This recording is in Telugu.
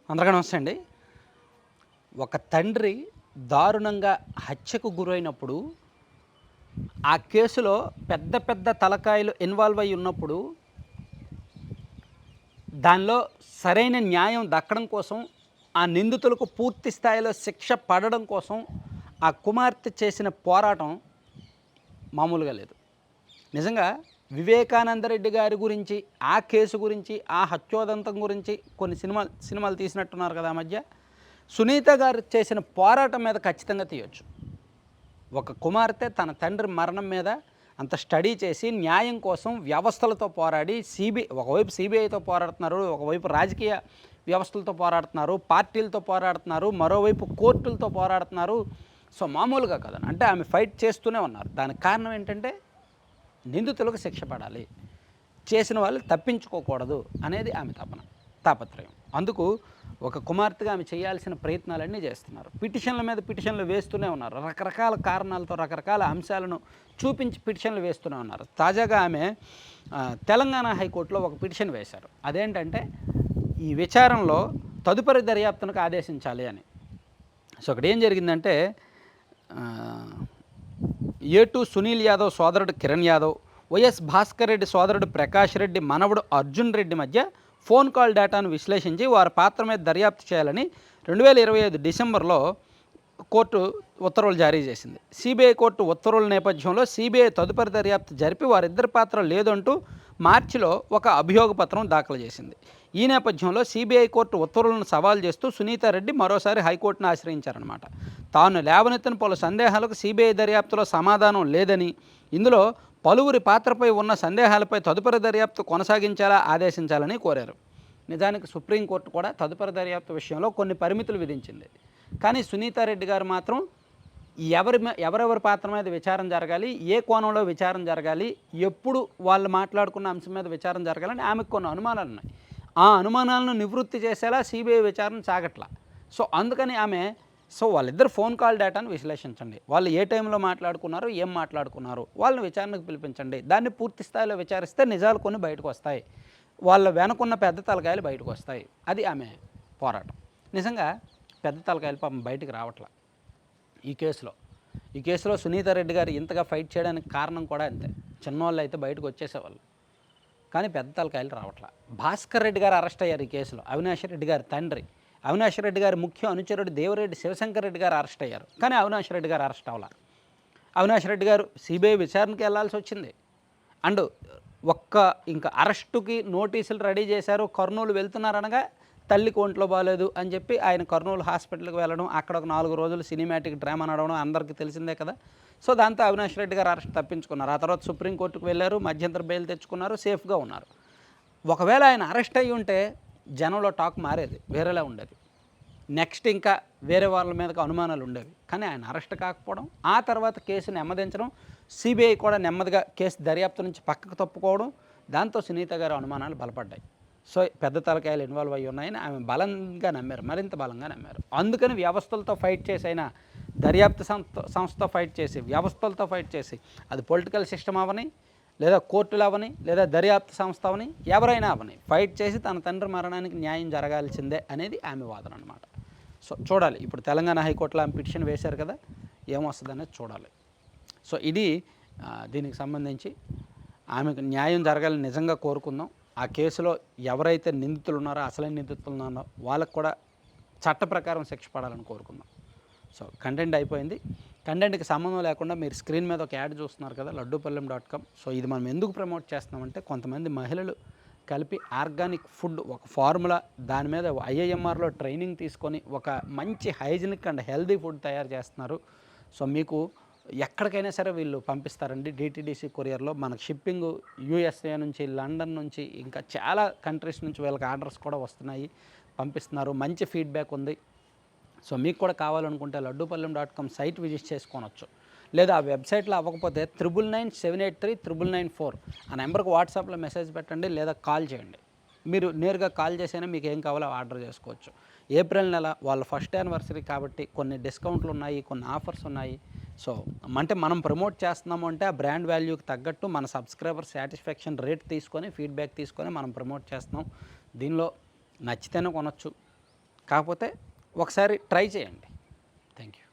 అందరికీ నమస్తే అండి. ఒక తండ్రి దారుణంగా హత్యకు గురైనప్పుడు, ఆ కేసులో పెద్ద పెద్ద తలకాయలు ఇన్వాల్వ్ అయ్యి ఉన్నప్పుడు, దానిలో సరైన న్యాయం దక్కడం కోసం, ఆ నిందితులకు పూర్తి స్థాయిలో శిక్ష పడడం కోసం, ఆ కుమార్తె చేసిన పోరాటం మామూలుగా లేదు. నిజంగా వివేకానందరెడ్డి గారి గురించి, ఆ కేసు గురించి, ఆ హత్యోదంతం గురించి కొన్ని సినిమాలు తీసినట్టున్నారు కదా ఆ మధ్య. సునీత గారు చేసిన పోరాటం మీద ఖచ్చితంగా తీయొచ్చు. ఒక కుమార్తె తన తండ్రి మరణం మీద అంత స్టడీ చేసి న్యాయం కోసం వ్యవస్థలతో పోరాడి ఒకవైపు సిబిఐతో పోరాడుతున్నారు, ఒకవైపు రాజకీయ వ్యవస్థలతో పోరాడుతున్నారు, పార్టీలతో పోరాడుతున్నారు, మరోవైపు కోర్టులతో పోరాడుతున్నారు. సో మామూలుగా కాదని అంటే ఆమె ఫైట్ చేస్తూనే ఉన్నారు. దానికి కారణం ఏంటంటే నిందితులకు శిక్ష పడాలి, చేసిన వాళ్ళు తప్పించుకోకూడదు అనేది ఆమె తాపత్రయం. అందుకు ఒక కుమార్తెగా ఆమె చేయాల్సిన ప్రయత్నాలన్నీ చేస్తున్నారు. పిటిషన్ల మీద పిటిషన్లు వేస్తూనే ఉన్నారు. రకరకాల కారణాలతో రకరకాల అంశాలను చూపించి పిటిషన్లు వేస్తూనే ఉన్నారు. తాజాగా ఆమె తెలంగాణ హైకోర్టులో ఒక పిటిషన్ వేశారు. అదేంటంటే ఈ విచారణలో తదుపరి దర్యాప్తునకు ఆదేశించాలి అని. సో అక్కడ ఏం జరిగిందంటే A2 సునీల్ యాదవ్ సోదరుడు కిరణ్ యాదవ్, వైఎస్ భాస్కర్ రెడ్డి సోదరుడు ప్రకాష్ రెడ్డి మనవడు అర్జున్ రెడ్డి మధ్య ఫోన్ కాల్ డేటాను విశ్లేషించి వారి పాత్ర మీద దర్యాప్తు చేయాలని 2025 డిసెంబర్లో కోర్టు ఉత్తర్వులు జారీ చేసింది. సిబిఐ కోర్టు ఉత్తర్వుల నేపథ్యంలో సిబిఐ తదుపరి దర్యాప్తు జరిపి వారిద్దరి పాత్ర లేదంటూ మార్చిలో ఒక అభియోగ పత్రం దాఖలు చేసింది. ఈ నేపథ్యంలో సిబిఐ కోర్టు ఉత్తర్వులను సవాల్ చేస్తూ సునీతారెడ్డి మరోసారి హైకోర్టును ఆశ్రయించారన్నమాట. తాను లేవనెత్తిన పలు సందేహాలకు సిబిఐ దర్యాప్తులో సమాధానం లేదని, ఇందులో పలువురి పాత్రపై ఉన్న సందేహాలపై తదుపరి దర్యాప్తు కొనసాగించేలా ఆదేశించాలని కోరారు. నిజానికి సుప్రీంకోర్టు కూడా తదుపరి దర్యాప్తు విషయంలో కొన్ని పరిమితులు విధించింది. కానీ సునీతారెడ్డి గారు మాత్రం ఎవరెవరి పాత్ర మీద విచారణ జరగాలి, ఏ కోణంలో విచారణ జరగాలి, ఎప్పుడు వాళ్ళు మాట్లాడుకున్న అంశం మీద విచారణ జరగాలని ఆమెకు కొన్ని అనుమానాలు ఉన్నాయి. ఆ అనుమానాలను నివృత్తి చేసేలా సిబిఐ విచారణ సాగట్లా. సో అందుకని ఆమె వాళ్ళిద్దరు ఫోన్ కాల్ డేటాను విశ్లేషించండి, వాళ్ళు ఏ టైంలో మాట్లాడుకున్నారు, ఏం మాట్లాడుకున్నారు, వాళ్ళని విచారణకు పిలిపించండి, దాన్ని పూర్తి స్థాయిలో విచారిస్తే నిజాలు కొన్ని బయటకు వస్తాయి, వాళ్ళ వెనకున్న పెద్ద తలకాయలు బయటకు వస్తాయి. అది ఆమె పోరాటం. నిజంగా పెద్ద తలకాయలు పాపం బయటకు రావట్లా ఈ కేసులో సునీతారెడ్డి గారు ఇంతగా ఫైట్ చేయడానికి కారణం కూడా అంతే. చిన్నవాళ్ళు అయితే బయటకు వచ్చేసేవాళ్ళు, కానీ పెద్ద తలకాయలు రావట్లా. భాస్కర్ రెడ్డి గారు అరెస్ట్ అయ్యారు ఈ కేసులో. అవినాష్ రెడ్డి గారి తండ్రి, అవినాష్ రెడ్డి గారి ముఖ్య అనుచరుడు దేవిరెడ్డి శివశంకర్ రెడ్డి గారు అరెస్ట్ అయ్యారు, కానీ అవినాష్ రెడ్డి గారు అరెస్ట్ అవ్వాల. అవినాష్ రెడ్డి గారు సిబిఐ విచారణకి వెళ్లాల్సి వచ్చింది. అండ్ ఇంకా అరెస్టుకి నోటీసులు రెడీ చేశారు. కర్నూలు వెళ్తున్నారనగా తల్లికి ఒంట్లో బాగాలేదు అని చెప్పి ఆయన కర్నూలు హాస్పిటల్కి వెళ్ళడం, అక్కడ ఒక 4 రోజులు సినిమాటిక్ డ్రామా నడవడం అందరికీ తెలిసిందే కదా. సో దాంతో అవినాష్ రెడ్డి గారు అరెస్ట్ తప్పించుకున్నారు. ఆ తర్వాత సుప్రీంకోర్టుకు వెళ్ళారు, మధ్యంతర బెయిల్ తెచ్చుకున్నారు, సేఫ్గా ఉన్నారు. ఒకవేళ ఆయన అరెస్ట్ అయ్యి ఉంటే జనంలో టాక్ మారేది, వేరేలా ఉండేది. నెక్స్ట్ ఇంకా వేరే వాళ్ళ మీదకి అనుమానాలు ఉండేవి. కానీ ఆయన అరెస్ట్ కాకపోవడం, ఆ తర్వాత కేసు నెమ్మదించడం, సిబిఐ కూడా నెమ్మదిగా కేసు దర్యాప్తు నుంచి పక్కకు తప్పుకోవడం, దాంతో సునీత గారి అనుమానాలు బలపడ్డాయి. సో పెద్ద తలకాయలు ఇన్వాల్వ్ అయ్యి ఉన్నాయని ఆమె బలంగా నమ్మారు, మరింత బలంగా నమ్మారు. అందుకని వ్యవస్థలతో ఫైట్ చేసి అయినా, దర్యాప్తు సంస్థతో ఫైట్ చేసి, వ్యవస్థలతో ఫైట్ చేసి, అది పొలిటికల్ సిస్టమ్ అవని, లేదా కోర్టులు అవని, లేదా దర్యాప్తు సంస్థ అవని, ఎవరైనా అవని, ఫైట్ చేసి తన తండ్రి మరణానికి న్యాయం జరగాల్సిందే అనేది ఆమె వాదన అనమాట. సో చూడాలి, ఇప్పుడు తెలంగాణ హైకోర్టులో ఆమె పిటిషన్ వేశారు కదా, ఏమొస్తుందనేది చూడాలి. సో ఇది దీనికి సంబంధించి ఆమెకు న్యాయం జరగాలని నిజంగా కోరుకుందాం. ఆ కేసులో ఎవరైతే నిందితులు ఉన్నారో, అసలైన నిందితులు ఉన్నారో వాళ్ళకు కూడా చట్ట ప్రకారం శిక్ష పడాలని కోరుకుందాం. సో కంటెంట్ అయిపోయింది. కంటెంట్కి సంబంధం లేకుండా మీరు స్క్రీన్ మీద ఒక యాడ్ చూస్తున్నారు కదా, laddupallaem.com. సో ఇది మనం ఎందుకు ప్రమోట్ చేస్తున్నామంటే, కొంతమంది మహిళలు కలిపి ఆర్గానిక్ ఫుడ్ ఒక ఫార్ములా, దాని మీద IIMRలో ట్రైనింగ్ తీసుకొని ఒక మంచి హైజీనిక్ అండ్ హెల్దీ ఫుడ్ తయారు చేస్తున్నారు. సో మీకు ఎక్కడికైనా సరే వీళ్ళు పంపిస్తారండి, DTDC కొరియర్లో. మనకు షిప్పింగ్ USA నుంచి, లండన్ నుంచి, ఇంకా చాలా కంట్రీస్ నుంచి వీళ్ళకి ఆర్డర్స్ కూడా వస్తున్నాయి, పంపిస్తున్నారు. మంచి ఫీడ్బ్యాక్ ఉంది. సో మీకు కూడా కావాలనుకుంటే laddupallaem.com సైట్ విజిట్ చేసుకోవచ్చు. లేదా ఆ వెబ్సైట్లో అవ్వకపోతే 9997839994 ఆ నెంబర్కి వాట్సాప్లో మెసేజ్ పెట్టండి, లేదా కాల్ చేయండి. మీరు నేరుగా కాల్ చేసైనా మీకు ఏం కావాలో ఆర్డర్ చేసుకోవచ్చు. ఏప్రిల్ నెల వాళ్ళ ఫస్ట్ యానివర్సరీ కాబట్టి కొన్ని డిస్కౌంట్లు ఉన్నాయి, కొన్ని ఆఫర్స్ ఉన్నాయి. సో అంటే మనం ప్రమోట్ చేస్తున్నాము అంటే ఆ బ్రాండ్ వాల్యూకి తగ్గట్టు మన సబ్స్క్రైబర్ సాటిస్ఫాక్షన్ రేట్ తీసుకొని, ఫీడ్బ్యాక్ తీసుకొని మనం ప్రమోట్ చేస్తున్నాం. దీనిలో నచ్చితేనే కొనొచ్చు, కాకపోతే ఒకసారి ట్రై చేయండి. Thank you.